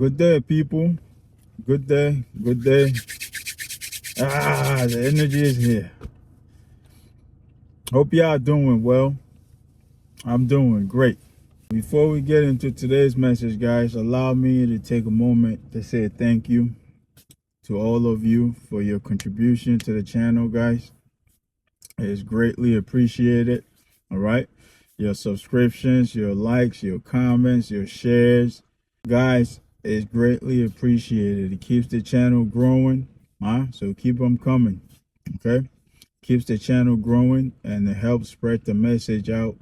Good day, people. Good day. Good day. The energy is here. Hope y'all doing well. I'm doing great. Before we get into today's message, guys, allow me to take a moment to say thank you to all of you for your contribution to the channel, guys. It's greatly appreciated. All right. Your subscriptions, your likes, your comments, your shares. Guys, it's greatly appreciated. It keeps the channel growing. So keep them coming. Okay. Keeps the channel growing and it helps spread the message out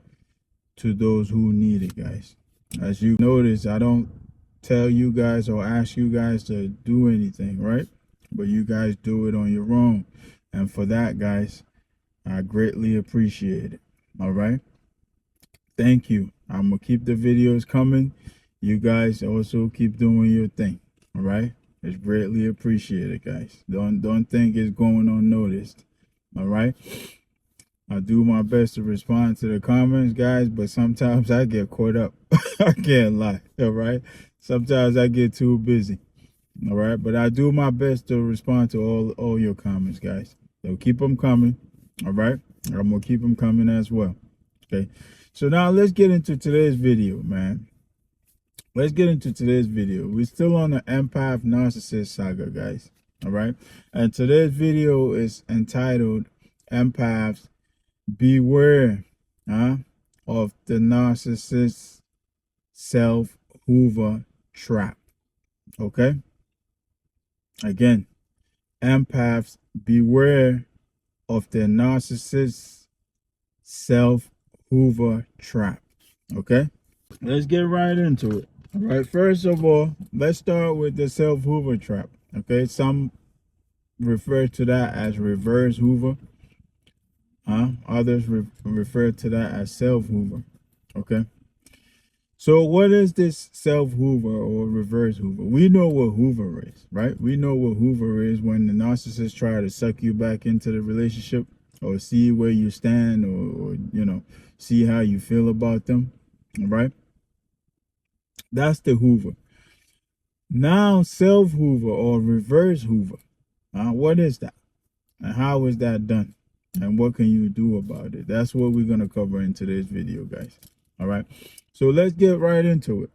to those who need it, guys. As you notice, I don't tell you guys or ask you guys to do anything, right? But you guys do it on your own. And for that, guys, I greatly appreciate it. All right. Thank you. I'm going to keep the videos coming. You guys also keep doing your thing. All right. It's greatly appreciated, guys. Don't think it's going unnoticed. All right. I do my best to respond to the comments, guys, but sometimes I get caught up. I can't lie. All right. Sometimes I get too busy. All right. But I do my best to respond to all your comments, guys. So keep them coming. All right. I'm going to keep them coming as well. Okay. So now let's get into today's video, man. Let's get into today's video. We're still on the empath narcissist saga, guys. All right. And today's video is entitled Empaths Beware of the Narcissist Self-Hoover Trap. Okay. Again, empaths beware of the narcissist self-hoover trap. Okay, let's get right into it. All right, first of all, let's start with the self-hoover trap. Okay, some refer to that as reverse hoover. Others refer to that as self-hoover. Okay, so what is this self-hoover or reverse hoover? We know what hoover is, right? We know what hoover is when the narcissist try to suck you back into the relationship or see where you stand or see how you feel about them, all right? That's the hoover. Now, self-hoover or reverse hoover, what is that? And how is that done? And what can you do about it? That's what we're going to cover in today's video, guys. All right. So let's get right into it.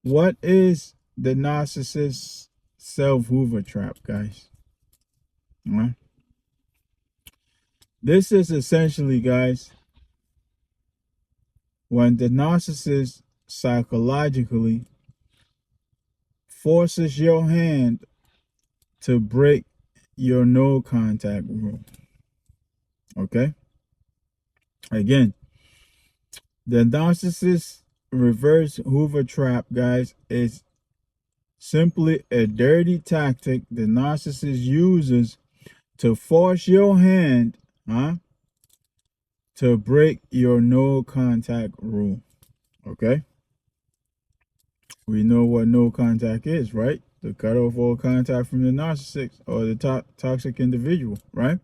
What is the narcissist self-hoover trap, guys? This is essentially, guys, when the narcissist psychologically forces your hand to break your no contact rule. Okay? Again, the narcissist reverse hoover trap, guys, is simply a dirty tactic the narcissist uses to force your hand to break your no contact rule. Okay? We know what no contact is, right? To cut off all contact from the narcissist or the toxic individual, right?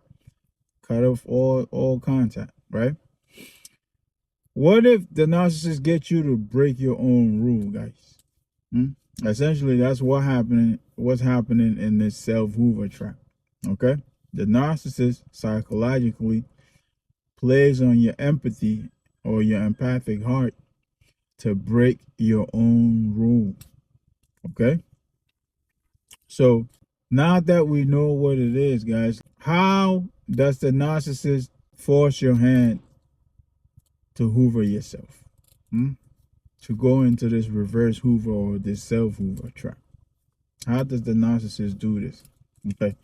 Cut off all contact, right? What if the narcissist gets you to break your own rule, guys? Essentially, that's what's happening in this self-hoover trap. Okay? The narcissist psychologically plays on your empathy or your empathic heart to break your own rule. Okay? So now that we know what it is, guys, how does the narcissist force your hand to hoover yourself? To go into this reverse hoover or this self-hoover trap? How does the narcissist do this? Okay.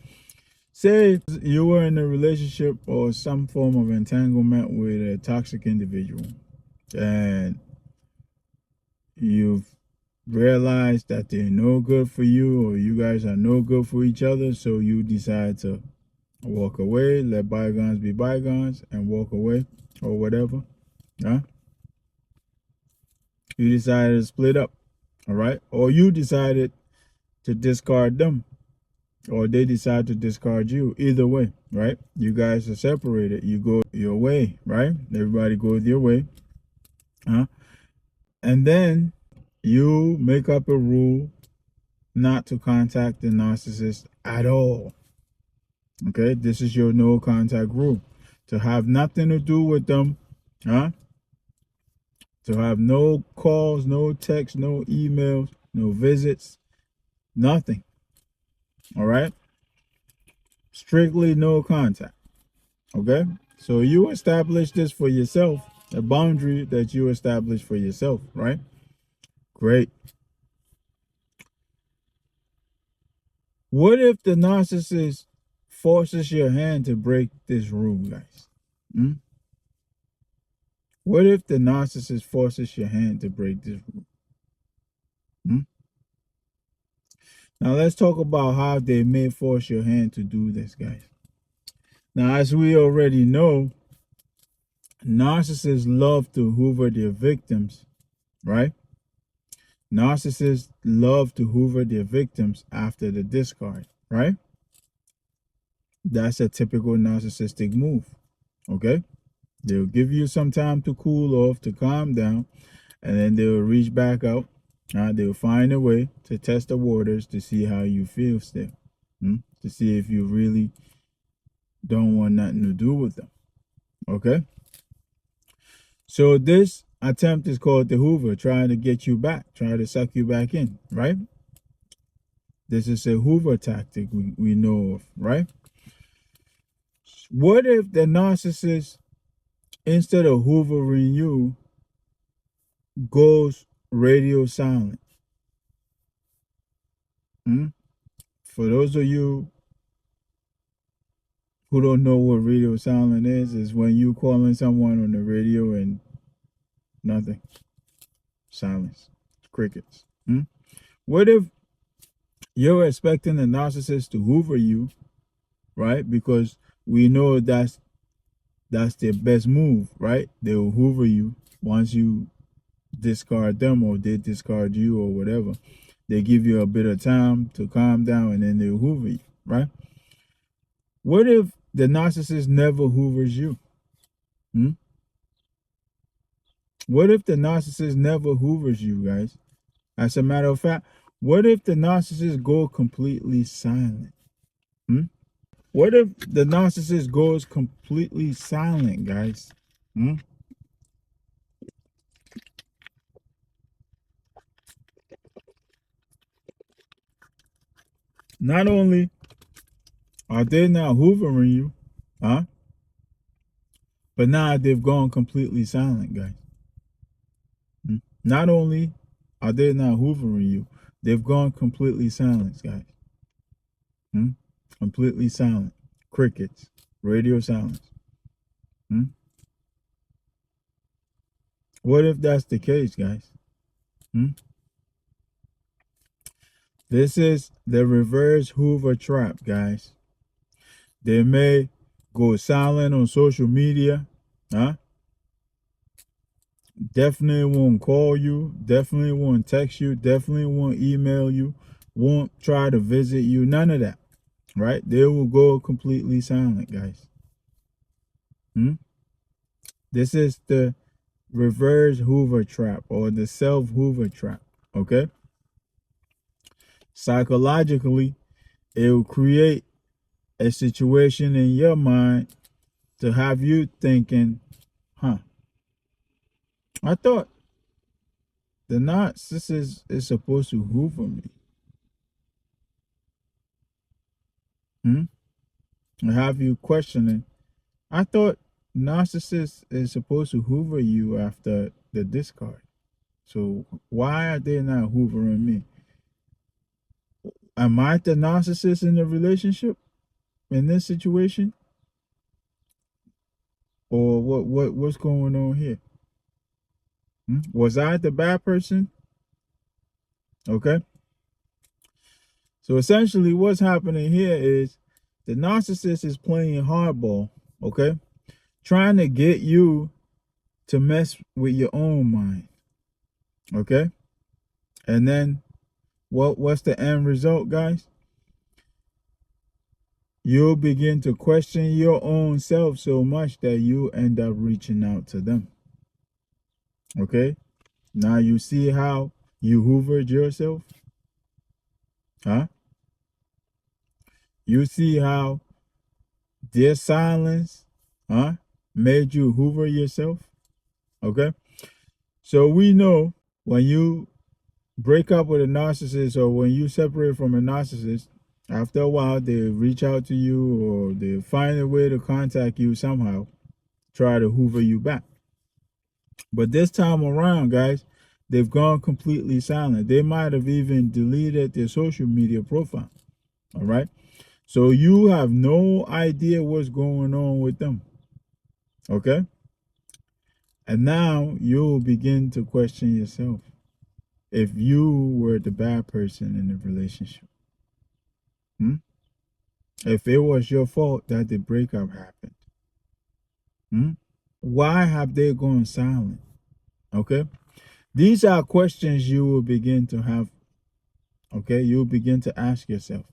Say you were in a relationship or some form of entanglement with a toxic individual and you've realized that they're no good for you or you guys are no good for each other, so you decide to walk away, let bygones be bygones and walk away or whatever. You decided to split up, all right? Or you decided to discard them, or they decide to discard you. Either way, right? You guys are separated. You go your way, right? Everybody goes your way. And then you make up a rule not to contact the narcissist at all. Okay, this is your no contact rule. To have nothing to do with them, huh? To have no calls, no texts, no emails, no visits, nothing. All right, strictly no contact. Okay, so you establish this for yourself, a boundary that you establish for yourself, right? Great. What if the narcissist forces your hand to break this rule, guys? Hmm? What if the narcissist forces your hand to break this rule? Hmm? Now let's talk about how they may force your hand to do this, guys. Now, as we already know, narcissists love to hoover their victims, right? Narcissists love to hoover their victims after the discard, right? That's a typical narcissistic move, okay? They'll give you some time to cool off, to calm down, and then they'll reach back out. They'll find a way to test the waters to see how you feel still, to see if you really don't want nothing to do with them, okay? So this attempt is called the Hoover, trying to get you back, trying to suck you back in, right? This is a Hoover tactic we know of, right? What if the narcissist, instead of hoovering you, goes radio silent? For those of you who don't know what radio silent is when you calling someone on the radio and nothing, silence, crickets. What if you're expecting the narcissist to hoover you, right? Because we know that's their best move, right? They'll hoover you once you discard them, or they discard you, or whatever. They give you a bit of time to calm down, and then they'll hoover you, right? What if the narcissist never hoovers you? What if the narcissist never hoovers you, guys? As a matter of fact, what if the narcissist go completely silent? What if the narcissist goes completely silent, guys? Not only are they not hoovering you, but now they've gone completely silent, guys. Not only are they not hoovering you, they've gone completely silent, guys. Completely silent. Crickets. Radio silence. What if that's the case, guys? This is the reverse Hoover trap, guys. They may go silent on social media, definitely won't call you, definitely won't text you, definitely won't email you, won't try to visit you, none of that, right? They will go completely silent, guys. This is the reverse Hoover trap, or the self-Hoover trap, okay? Psychologically, it will create a situation in your mind to have you thinking, I thought the narcissist is supposed to hoover me. And have you questioning, I thought narcissist is supposed to hoover you after the discard. So why are they not hoovering me? Am I the narcissist in the relationship in this situation? Or what's going on here? Was I the bad person? Okay. So essentially what's happening here is the narcissist is playing hardball, okay? Trying to get you to mess with your own mind, okay? And then what's the end result, guys? You'll begin to question your own self so much that you end up reaching out to them, okay? Now you see how you hoovered yourself? Huh? You see how their silence, huh, made you hoover yourself? Okay? So we know when you break up with a narcissist or when you separate from a narcissist, after a while they reach out to you or they find a way to contact you somehow, try to hoover you back. But this time around, guys, they've gone completely silent. They might have even deleted their social media profile. All right? So you have no idea what's going on with them. Okay? And now you'll begin to question yourself if you were the bad person in the relationship. Hmm? If it was your fault that the breakup happened. Hmm? Why have they gone silent? Okay? These are questions you will begin to have. Okay? You'll begin to ask yourself.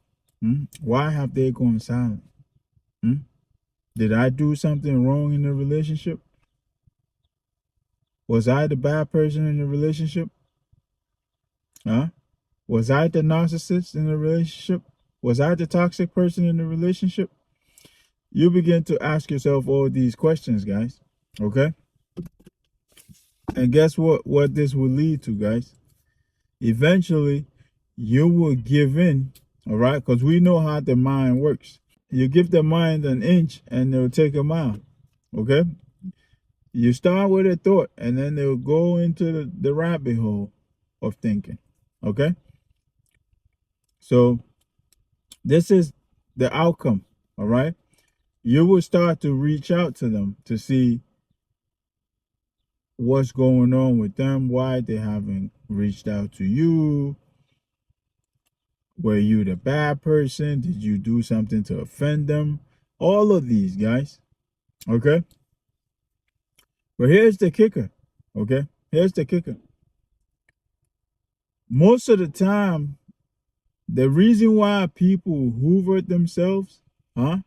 Why have they gone silent? Did I do something wrong in the relationship? Was I the bad person in the relationship? Huh? Was I the narcissist in the relationship? Was I the toxic person in the relationship? You begin to ask yourself all these questions, guys. Okay? And guess what this will lead to, guys? Eventually, you will give in, all right? Because we know how the mind works. You give the mind an inch and they'll take a mile, okay? You start with a thought and then they'll go into the rabbit hole of thinking, okay? So this is the outcome, all right? You will start to reach out to them to see what's going on with them, why they haven't reached out to you. Were you the bad person? Did you do something to offend them? All of these, guys, okay? But here's the kicker, okay? Here's the kicker. Most of the time, the reason why people hoover themselves, huh,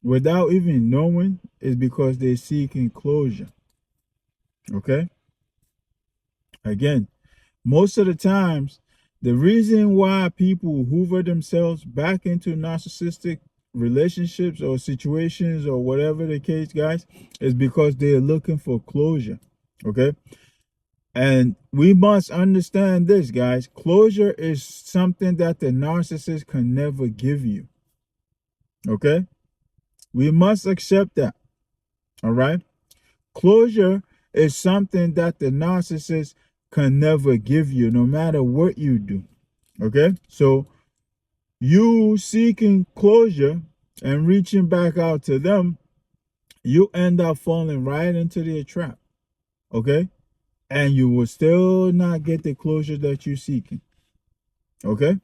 without even knowing is because they're seeking closure, okay? Again, most of the times, the reason why people hoover themselves back into narcissistic relationships or situations or whatever the case, guys, is because they're looking for closure, okay? And we must understand this, guys. Closure is something that the narcissist can never give you, okay? We must accept that, all right? Closure is something that the narcissist can never give you, no matter what you do. Okay? So you seeking closure and reaching back out to them, you end up falling right into their trap. Okay? And you will still not get the closure that you're seeking. Okay?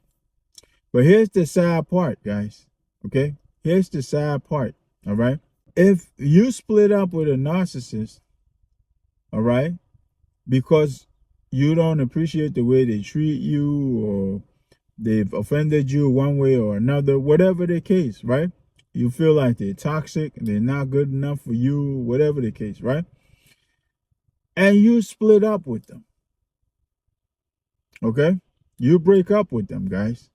But here's the sad part, guys. Okay? Here's the sad part. All right? If you split up with a narcissist, all right, because you don't appreciate the way they treat you or they've offended you one way or another, whatever the case, right? You feel like they're toxic, they're not good enough for you, whatever the case, right? And you split up with them, okay? You break up with them, guys.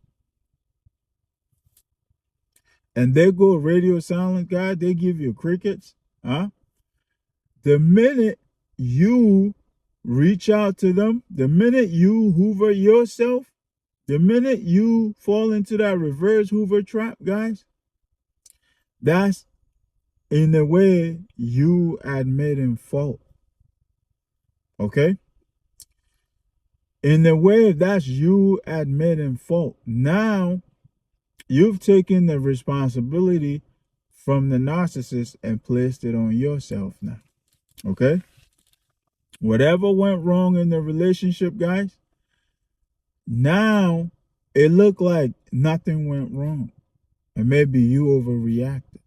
And they go radio silent, guy, they give you crickets, huh? The minute you reach out to them, the minute you hoover yourself, the minute you fall into that reverse hoover trap, guys, that's in a way you admitting fault. Okay? In a way, that's you admitting fault. Now, you've taken the responsibility from the narcissist and placed it on yourself now. Okay? Whatever went wrong in the relationship, guys, now it looked like nothing went wrong. And maybe you overreacted.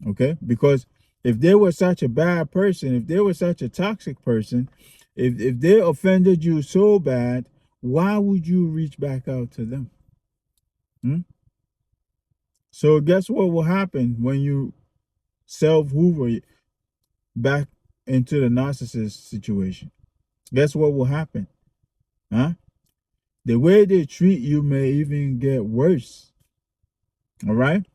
Okay? Because if they were such a bad person, if they were such a toxic person, if they offended you so bad, why would you reach back out to them? So guess what will happen when you self-hoover back into the narcissist situation? Guess what will happen? Huh? The way they treat you may even get worse. All right?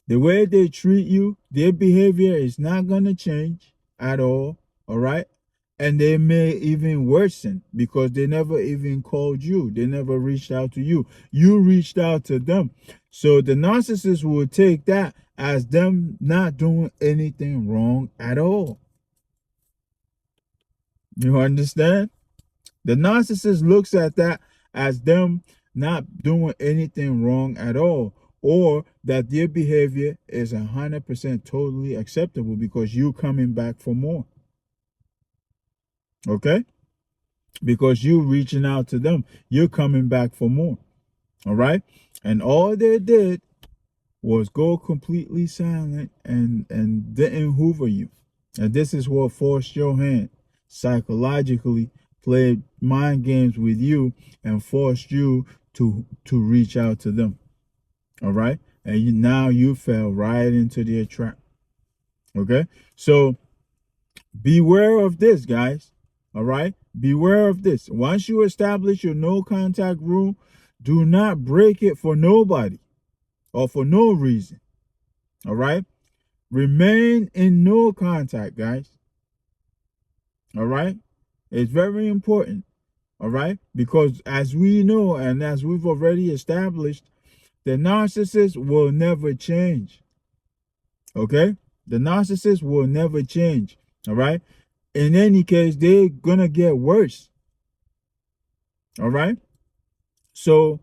The way they treat you, their behavior is not going to change at all. All right? And they may even worsen because they never even called you. They never reached out to you. You reached out to them. So the narcissist will take that as them not doing anything wrong at all. You understand? The narcissist looks at that as them not doing anything wrong at all, or that their behavior is 100% totally acceptable because you coming back for more. Okay? Because you reaching out to them, you're coming back for more. All right? And all they did was go completely silent and didn't hoover you. And this is what forced your hand, psychologically played mind games with you and forced you to reach out to them. All right? And now you fell right into their trap. Okay? So beware of this, guys. All right? Beware of this. Once you establish your no contact rule, do not break it for nobody or for no reason. All right? Remain in no contact, guys. All right? It's very important. All right? Because as we know and as we've already established, the narcissist will never change. Okay? The narcissist will never change. All right? In any case, they're going to get worse. All right? So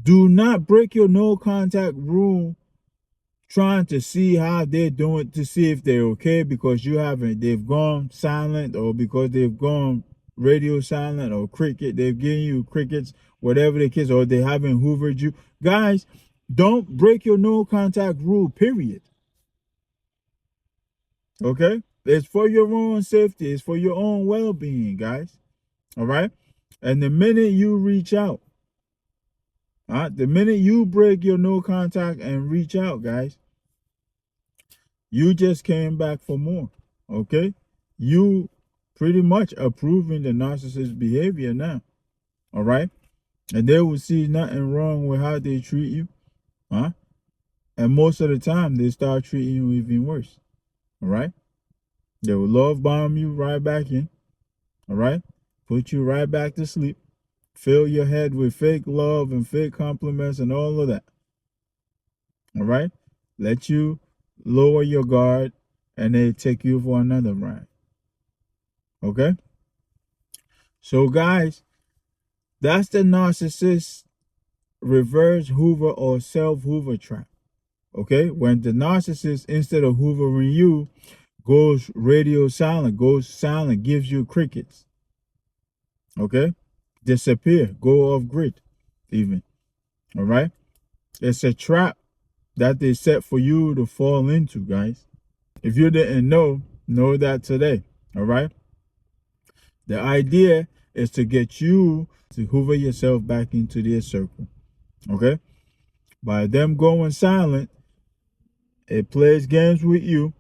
do not break your no contact rule trying to see how they're doing, to see if they're okay because they've gone silent, or because they've gone radio silent or cricket, they've given you crickets, whatever the case, or they haven't hoovered you. Guys, don't break your no contact rule, period. Okay? It's for your own safety. It's for your own well-being, guys. All right? And the minute you reach out, the minute you break your no contact and reach out, guys, you just came back for more. Okay? You pretty much approving the narcissist behavior now. All right? And they will see nothing wrong with how they treat you. And most of the time, they start treating you even worse. All right? They will love bomb you right back in. All right? Put you right back to sleep. Fill your head with fake love and fake compliments and all of that. All right? Let you lower your guard and they take you for another ride. Okay? So guys, that's the narcissist reverse hoover or self-hoover trap. Okay? When the narcissist, instead of hoovering you, goes radio silent, gives you crickets. Okay? Disappear, go off grid even. All right? It's a trap that they set for you to fall into, guys. If you didn't know that today. All right? The idea is to get you to hoover yourself back into their circle. Okay? By them going silent, it plays games with you,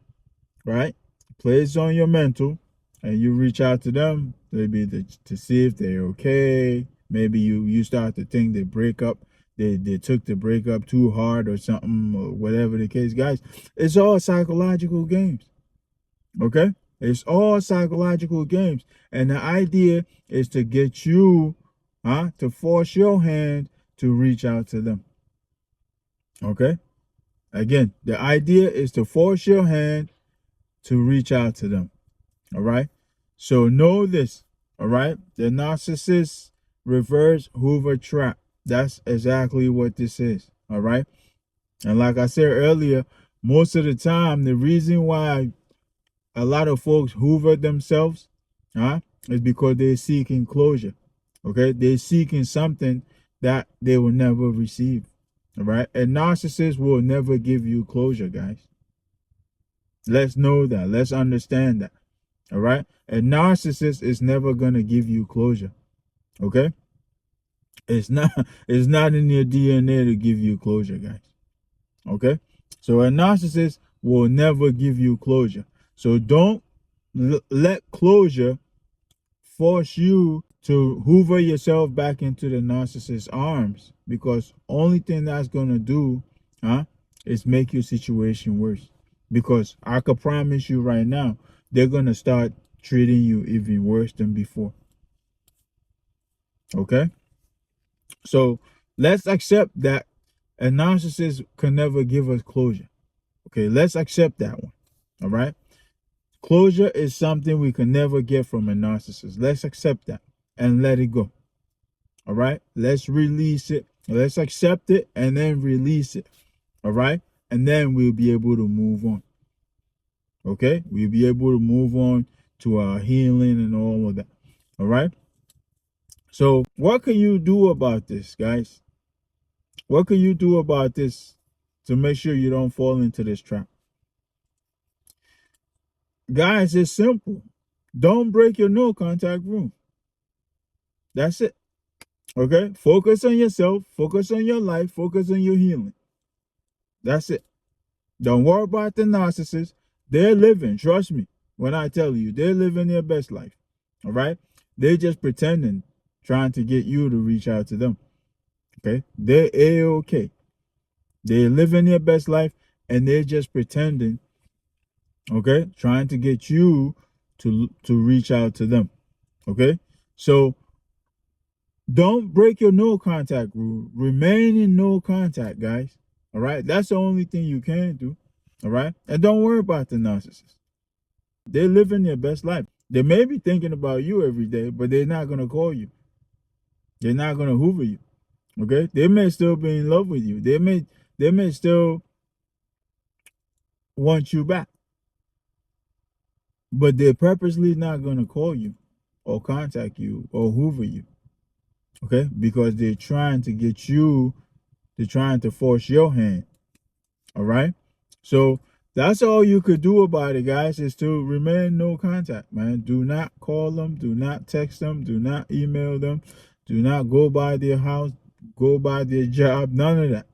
right? Plays on your mental, and you reach out to them maybe to see if they're okay. Maybe you start to think they break up. They took the breakup too hard or something, or whatever the case. Guys, it's all psychological games. Okay? It's all psychological games. And the idea is to get you to force your hand to reach out to them. Okay? Again, the idea is to force your hand to reach out to them. All right? So know this. All right? The narcissist reverse hoover trap. That's exactly what this is. All right? And like I said earlier, most of the time, the reason why a lot of folks hoover themselves is because they're seeking closure. Okay? They're seeking something that they will never receive. All right? A narcissist will never give you closure, guys. Let's know that. Let's understand that. All right? A narcissist is never going to give you closure. Okay? It's not in your DNA to give you closure, guys. Okay? So a narcissist will never give you closure. So don't let closure force you to hoover yourself back into the narcissist's arms, because only thing that's gonna do, is make your situation worse. Because I could promise you right now, they're gonna start treating you even worse than before. Okay? So let's accept that a narcissist can never give us closure. Okay, let's accept that one. All right? Closure is something we can never get from a narcissist. Let's accept that and let it go. All right? Let's release it. Let's accept it and then release it. All right? And then we'll be able to move on. Okay? We'll be able to move on to our healing and all of that. All right? So what can you do about this, guys? What can you do about this to make sure you don't fall into this trap? Guys, it's simple. Don't break your no contact rule. That's it. Okay? Focus on yourself. Focus on your life. Focus on your healing. That's it. Don't worry about the narcissist. They're living. Trust me when I tell you, they're living their best life. All right? They're just pretending, trying to get you to reach out to them. Okay? They're A-okay. They're living their best life and they're just pretending, okay, trying to get you to reach out to them. Okay? So don't break your no contact rule. Remain in no contact, guys. All right? That's the only thing you can do. All right? And don't worry about the narcissist. They're living their best life. They may be thinking about you every day, but they're not going to call you. They're not going to hoover you. Okay? They may still be in love with you. They may still want you back. But they're purposely not going to call you or contact you or hoover you. Okay? Because they're trying to get you, they're trying to force your hand. All right? So that's all you could do about it, guys, is to remain no contact, man. Do not call them. Do not text them. Do not email them. Do not go by their house, go by their job. None of that.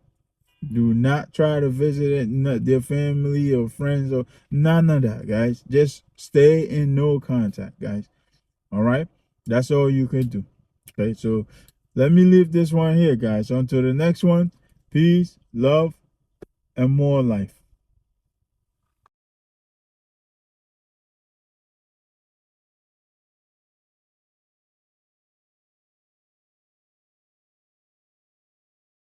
Do not try to visit their family or friends or none of that, guys. Just stay in no contact, guys. All right? That's all you can do. Okay, so let me leave this one here, guys. On to the next one. Peace, love, and more life.